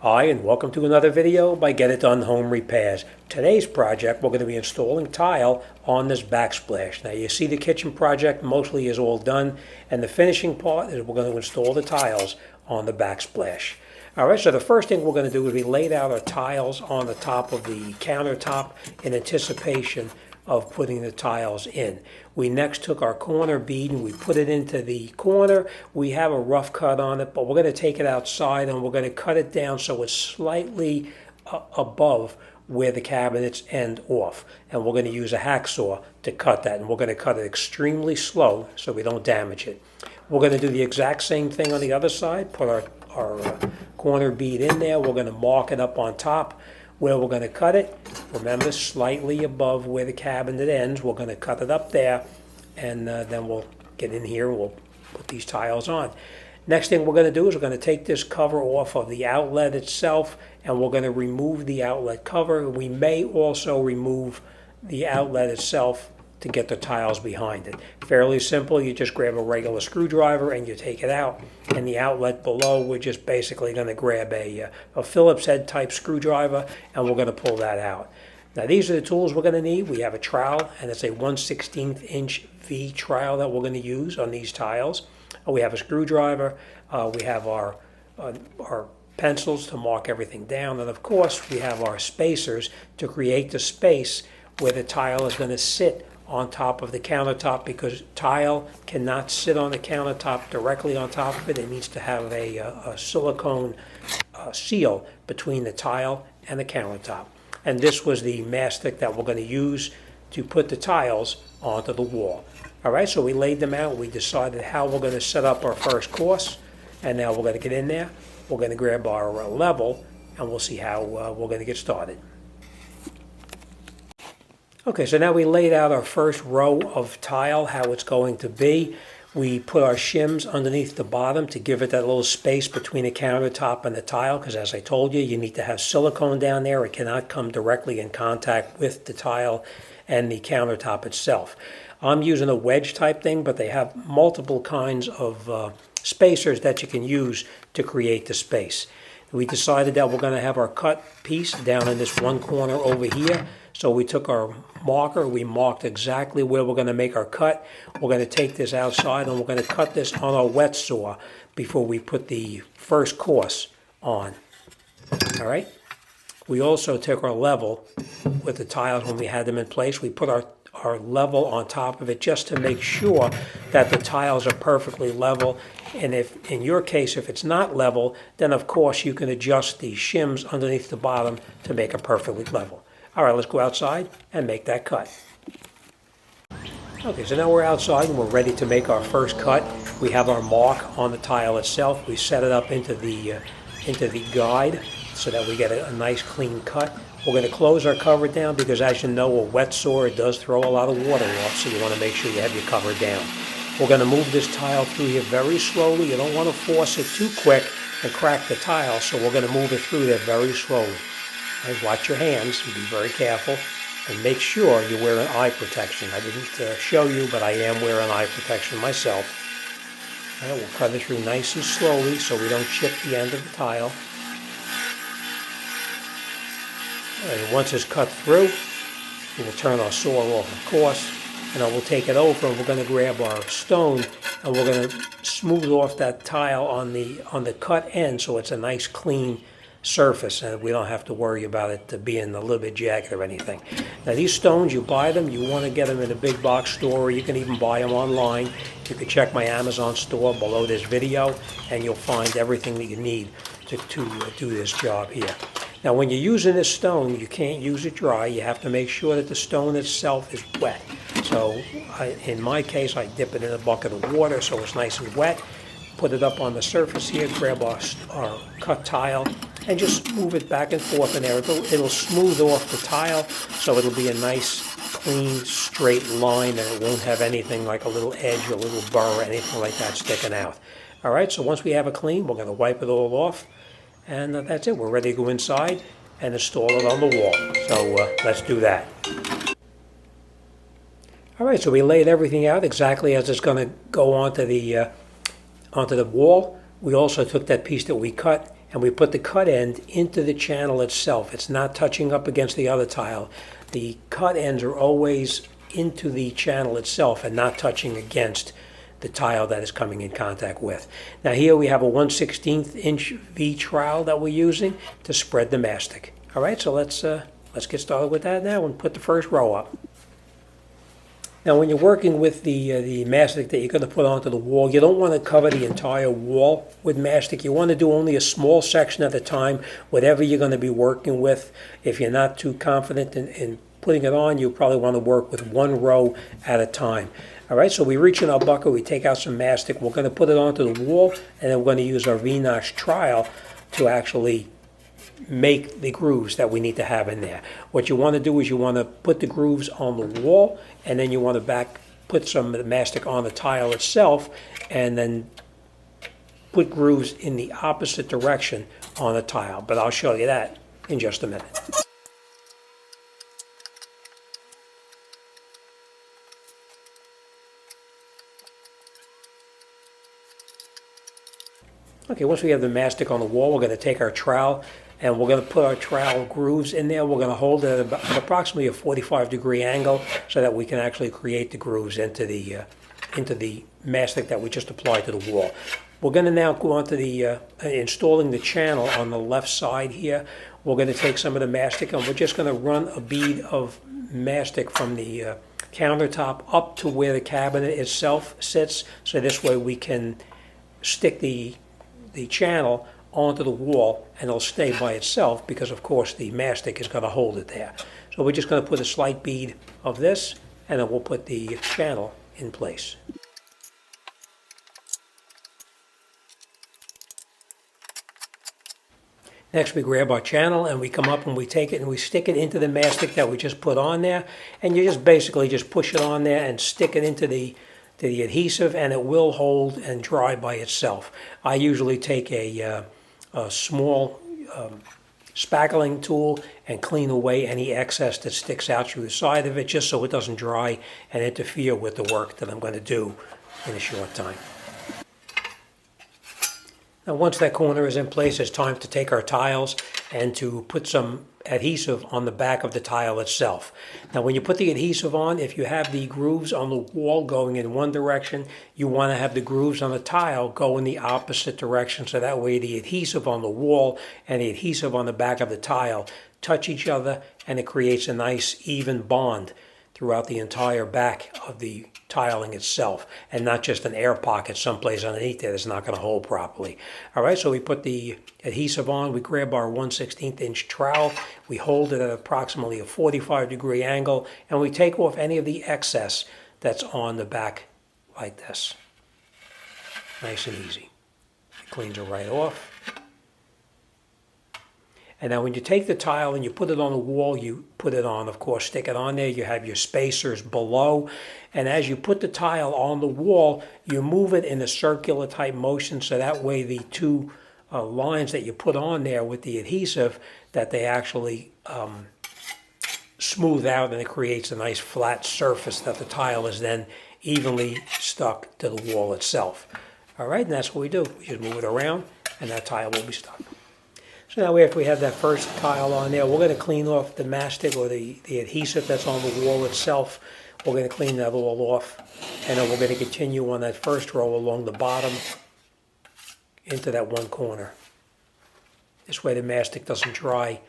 Hi, and welcome to another video by Get It Done Home Repairs. Today's project, we're going to be installing tile on this backsplash. Now you see the kitchen project mostly is all done, and the finishing part is we're going to install the tiles on the backsplash. Alright, so the first thing we're going to do is we laid out our tiles on the top of the countertop in anticipation of putting the tiles in. We next took our corner bead and we put it into the corner. We have a rough cut on it, but we're going to take it outside and we're going to cut it down so it's slightly above where the cabinets end off. And we're going to use a hacksaw to cut that, and we're going to cut it extremely slow so we don't damage it. We're going to do the exact same thing on the other side. Put our corner bead in there. We're going to mark it up on top where we're going to cut it. Remember, slightly above where the cabinet ends. We're going to cut it up there, and then we'll get in here and we'll put these tiles on. Next thing we're going to do is we're going to take this cover off of the outlet itself, and we're going to remove the outlet cover. We may also remove the outlet itself to get the tiles behind it. Fairly simple. You just grab a regular screwdriver and you take it out, and the outlet below, we're just basically going to grab a Phillips head type screwdriver, and we're going to pull that out. Now these are the tools we're going to need. We have a trowel, and it's a 1/16 inch V trowel that we're going to use on these tiles. We have a screwdriver. We have our pencils to mark everything down, and of course we have our spacers to create the space where the tile is going to sit on top of the countertop, because tile cannot sit on the countertop directly on top of it. It needs to have a silicone seal between the tile and the countertop. And this was the mastic that we're going to use to put the tiles onto the wall. All right, so we laid them out. We decided how we're going to set up our first course, and now we're going to get in there. We're going to grab our level, and we'll see how we're going to get started. Okay, so now we laid out our first row of tile, how it's going to be. We put our shims underneath the bottom to give it that little space between the countertop and the tile, because as I told you, you need to have silicone down there. It cannot come directly in contact with the tile and the countertop itself. I'm using a wedge type thing, but they have multiple kinds of spacers that you can use to create the space. We decided that we're going to have our cut piece down in this one corner over here. So we took our marker, we marked exactly where we're going to make our cut. We're going to take this outside and we're going to cut this on our wet saw before we put the first course on. All right. We also took our level with the tiles when we had them in place. We put our level on top of it just to make sure that the tiles are perfectly level. And if, in your case, if it's not level, then of course you can adjust the shims underneath the bottom to make it perfectly level. All right, let's go outside and make that cut. Okay, so now we're outside and we're ready to make our first cut. We have our mark on the tile itself. We set it up into the guide so that we get a nice clean cut. We're going to close our cover down because, as you know, a wet saw, it does throw a lot of water off, so you want to make sure you have your cover down. We're going to move this tile through here very slowly. You don't want to force it too quick and crack the tile, so we're going to move it through there very slowly. Right, watch your hands and be very careful, and make sure you're wearing eye protection. I didn't show you, but I am wearing eye protection myself. All right, we'll cut it through nice and slowly so we don't chip the end of the tile. And once it's cut through, we'll turn our saw off, of course, and then we'll take it over and we're going to grab our stone and we're going to smooth off that tile on the cut end so it's a nice clean surface, and we don't have to worry about it being a little bit jagged or anything. Now these stones, you buy them, you want to get them in a big box store, or you can even buy them online. You can check my Amazon store below this video and you'll find everything that you need to do this job here. Now when you're using this stone, you can't use it dry. You have to make sure that the stone itself is wet. So in my case, I dip it in a bucket of water so it's nice and wet. Put it up on the surface here, grab our cut tile, and just move it back and forth in there. It'll smooth off the tile, so it'll be a nice, clean, straight line, and it won't have anything like a little edge, a little burr, or anything like that sticking out. All right, so once we have it clean, we're going to wipe it all off, and that's it. We're ready to go inside and install it on the wall. So let's do that. All right, so we laid everything out exactly as it's going to go onto the wall. We also took that piece that we cut and we put the cut end into the channel itself. It's not touching up against the other tile. The cut ends are always into the channel itself and not touching against the tile that is coming in contact with. Now here we have a 1/16 inch V trowel that we're using to spread the mastic. All right, so let's get started with that now and put the first row up. Now when you're working with the mastic that you're going to put onto the wall, you don't want to cover the entire wall with mastic. You want to do only a small section at a time, whatever you're going to be working with. If you're not too confident in putting it on, you probably want to work with one row at a time. All right, so we reach in our bucket, we take out some mastic, we're going to put it onto the wall, and then we're going to use our V-notch trowel to actually make the grooves that we need to have in there. What you want to do is you want to put the grooves on the wall, and then you want to put some of the mastic on the tile itself, and then put grooves in the opposite direction on the tile. But I'll show you that in just a minute. Okay, once we have the mastic on the wall, we're going to take our trowel and we're going to put our trowel grooves in there. We're going to hold it at approximately a 45-degree angle so that we can actually create the grooves into the mastic that we just applied to the wall. We're going to now go on to the installing the channel on the left side here. We're going to take some of the mastic and we're just going to run a bead of mastic from the countertop up to where the cabinet itself sits. So this way we can stick the channel onto the wall and it'll stay by itself because of course the mastic is going to hold it there. So we're just going to put a slight bead of this and then we'll put the channel in place. Next we grab our channel and we come up and we take it and we stick it into the mastic that we just put on there, and you just basically just push it on there and stick it into the adhesive and it will hold and dry by itself. I usually take a small spackling tool and clean away any excess that sticks out through the side of it just so it doesn't dry and interfere with the work that I'm going to do in a short time. Now once that corner is in place, it's time to take our tiles and to put some adhesive on the back of the tile itself. Now when you put the adhesive on, if you have the grooves on the wall going in one direction, you want to have the grooves on the tile go in the opposite direction, so that way the adhesive on the wall and the adhesive on the back of the tile touch each other and it creates a nice even bond throughout the entire back of the tiling itself, and not just an air pocket someplace underneath there that's not going to hold properly. All right, so we put the adhesive on, we grab our 1/16 inch trowel, we hold it at approximately a 45-degree angle, and we take off any of the excess that's on the back like this. Nice and easy. It cleans it right off. And now when you take the tile and you put it on the wall, you put it on, of course, stick it on there. You have your spacers below. And as you put the tile on the wall, you move it in a circular type motion so that way the two lines that you put on there with the adhesive, that they actually smooth out and it creates a nice flat surface that the tile is then evenly stuck to the wall itself. All right, and that's what we do. We just move it around and that tile will be stuck. So now after we have that first tile on there, we're going to clean off the mastic or the adhesive that's on the wall itself. We're going to clean that all off, and then we're going to continue on that first row along the bottom into that one corner. This way the mastic doesn't dry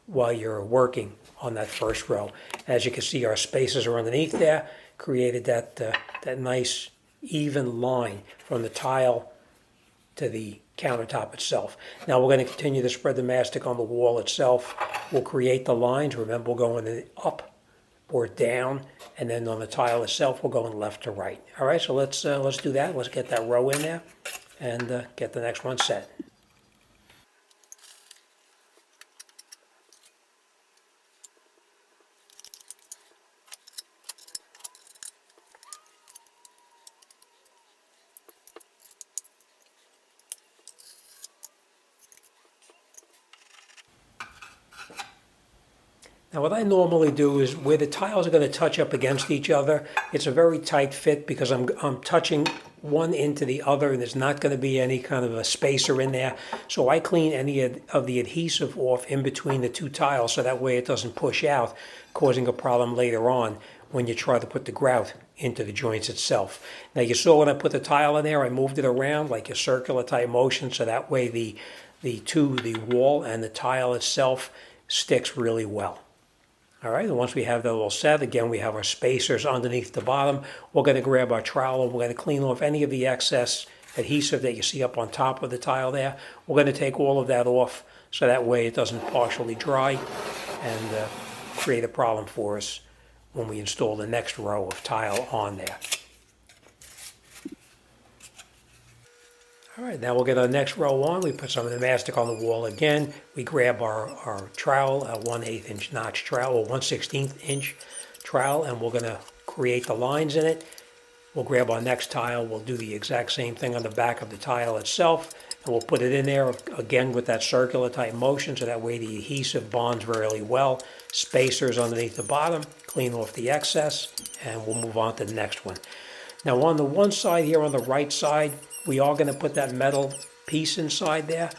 while you're working on that first row. As you can see, our spaces are underneath there, created that nice even line from the tile to the countertop itself. Now we're going to continue to spread the mastic on the wall itself. We'll create the lines. Remember, we're going up or down, and then on the tile itself, we're going left to right. All right, so let's do that. Let's get that row in there and get the next one set. Now what I normally do is where the tiles are going to touch up against each other, it's a very tight fit because I'm touching one into the other and there's not going to be any kind of a spacer in there. So I clean any of the adhesive off in between the two tiles so that way it doesn't push out, causing a problem later on when you try to put the grout into the joints itself. Now you saw when I put the tile in there, I moved it around like a circular type motion so that way the wall and the tile itself sticks really well. All right, and once we have that all set, again, we have our spacers underneath the bottom. We're going to grab our trowel and we're going to clean off any of the excess adhesive that you see up on top of the tile there. We're going to take all of that off so that way it doesn't partially dry and create a problem for us when we install the next row of tile on there. All right, now we'll get our next row on. We put some of the mastic on the wall again. We grab our trowel, a 1/8 inch notch trowel, or 1/16 inch trowel, and we're gonna create the lines in it. We'll grab our next tile. We'll do the exact same thing on the back of the tile itself, and we'll put it in there again with that circular type motion so that way the adhesive bonds really well. Spacers underneath the bottom, clean off the excess, and we'll move on to the next one. Now on the one side here, on the right side, we are going to put that metal piece inside there,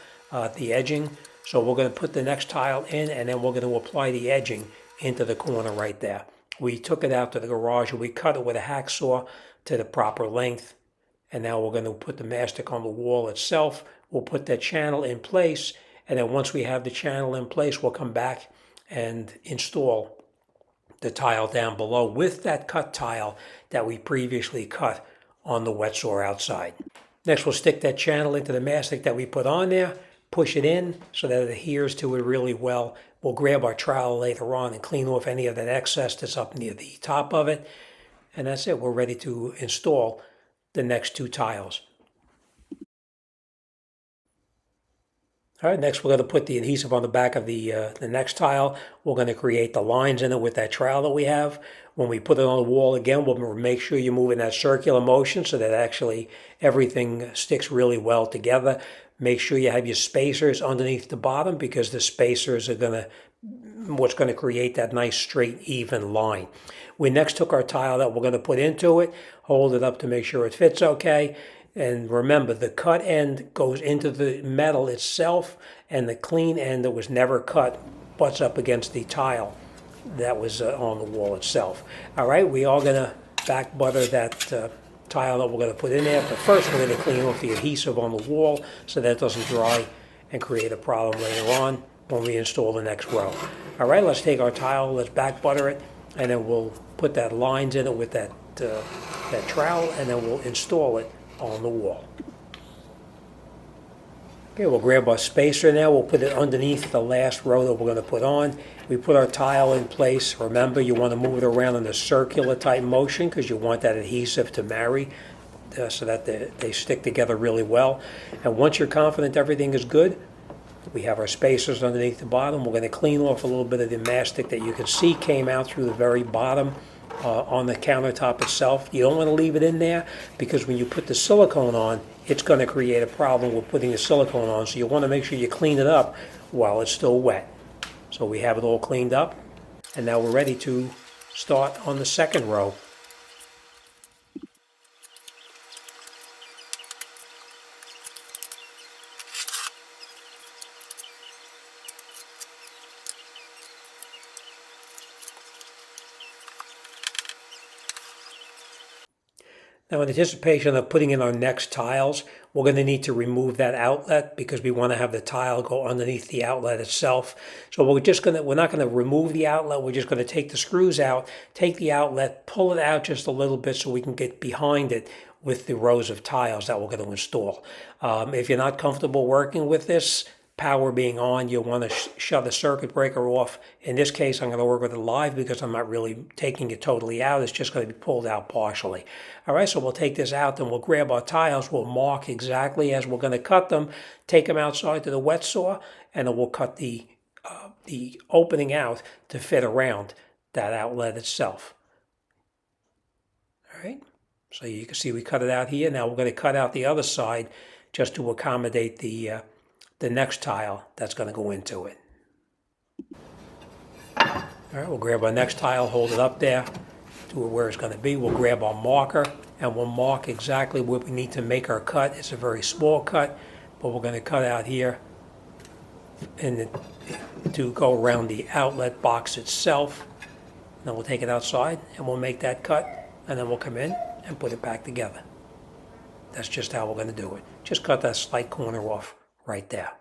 the edging. So we're going to put the next tile in and then we're going to apply the edging into the corner right there. We took it out to the garage and we cut it with a hacksaw to the proper length. And now we're going to put the mastic on the wall itself. We'll put that channel in place. And then once we have the channel in place, we'll come back and install the tile down below with that cut tile that we previously cut on the wet saw outside. Next, we'll stick that channel into the mastic that we put on there, push it in so that it adheres to it really well. We'll grab our trowel later on and clean off any of that excess that's up near the top of it. And that's it. We're ready to install the next two tiles. All right, next we're going to put the adhesive on the back of the next tile. We're going to create the lines in it with that trowel that we have. When we put it on the wall again, we'll make sure you move in that circular motion so that actually everything sticks really well together. Make sure you have your spacers underneath the bottom because the spacers are what's going to create that nice straight even line. We next took our tile that we're going to put into it, hold it up to make sure it fits okay. And remember, the cut end goes into the metal itself, and the clean end that was never cut butts up against the tile that was on the wall itself. All right, we are going to back butter that tile that we're going to put in there. But first, we're going to clean off the adhesive on the wall so that it doesn't dry and create a problem later on when we install the next row. All right, let's take our tile, let's back butter it, and then we'll put that lines in it with that trowel, and then we'll install it on the wall. Okay, we'll grab our spacer now. We'll put it underneath the last row that we're going to put on. We put our tile in place. Remember, you want to move it around in a circular type motion because you want that adhesive to marry so that they stick together really well. And once you're confident everything is good, we have our spacers underneath the bottom. We're going to clean off a little bit of the mastic that you can see came out through the very bottom on the countertop itself. You don't want to leave it in there because when you put the silicone on, it's going to create a problem with putting the silicone on. So you want to make sure you clean it up while it's still wet. So we have it all cleaned up, and now we're ready to start on the second row. Now, in anticipation of putting in our next tiles, we're going to need to remove that outlet because we want to have the tile go underneath the outlet itself. So we're not going to remove the outlet. We're just going to take the screws out, take the outlet, pull it out just a little bit so we can get behind it with the rows of tiles that we're going to install. If you're not comfortable working with this, power being on, you'll want to shut the circuit breaker off. In this case, I'm going to work with it live because I'm not really taking it totally out. It's just going to be pulled out partially. All right, so we'll take this out, then we'll grab our tiles. We'll mark exactly as we're going to cut them, take them outside to the wet saw, and then we'll cut the opening out to fit around that outlet itself. All right, so you can see we cut it out here. Now we're going to cut out the other side just to accommodate the next tile that's going to go into it. All right, we'll grab our next tile, hold it up there to where it's going to be. We'll grab our marker and we'll mark exactly where we need to make our cut. It's a very small cut, but we're going to cut out here and to go around the outlet box itself. Then we'll take it outside and we'll make that cut, and then we'll come in and put it back together. That's just how we're going to do it. Just cut that slight corner off right there.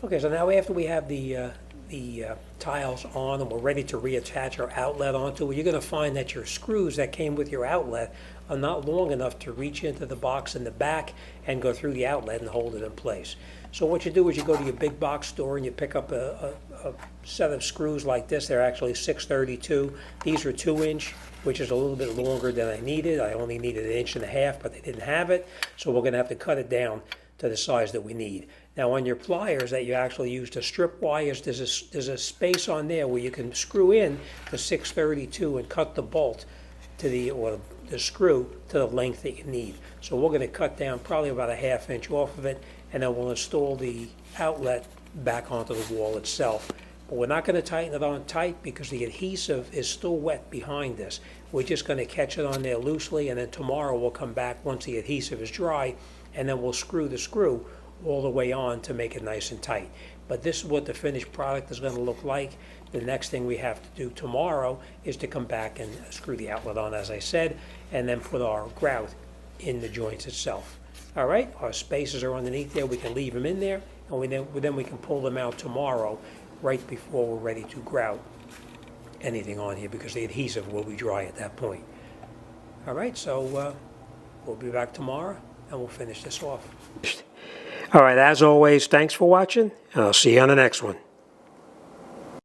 Okay, so now after we have the tiles on and we're ready to reattach our outlet onto it, you're going to find that your screws that came with your outlet are not long enough to reach into the box in the back and go through the outlet and hold it in place. So what you do is you go to your big box store and you pick up a set of screws like this. They're actually 632. These are 2-inch, which is a little bit longer than I needed. I only needed 1.5 inches, but they didn't have it. So we're going to have to cut it down to the size that we need. Now on your pliers that you actually use to strip wires, there's a space on there where you can screw in the 632 and cut the bolt to the screw to the length that you need. So we're going to cut down probably about a 1/2 inch off of it, and then we'll install the outlet back onto the wall itself. But we're not going to tighten it on tight because the adhesive is still wet behind this. We're just going to catch it on there loosely, and then tomorrow we'll come back once the adhesive is dry, and then we'll screw the screw all the way on to make it nice and tight. But this is what the finished product is going to look like. The next thing we have to do tomorrow is to come back and screw the outlet on, as I said, and then put our grout in the joints itself. All right, our spacers are underneath there. We can leave them in there, and then we can pull them out tomorrow right before we're ready to grout anything on here, because the adhesive will be dry at that point. All right, so we'll be back tomorrow and we'll finish this off. All right, as always, thanks for watching, and I'll see you on the next one.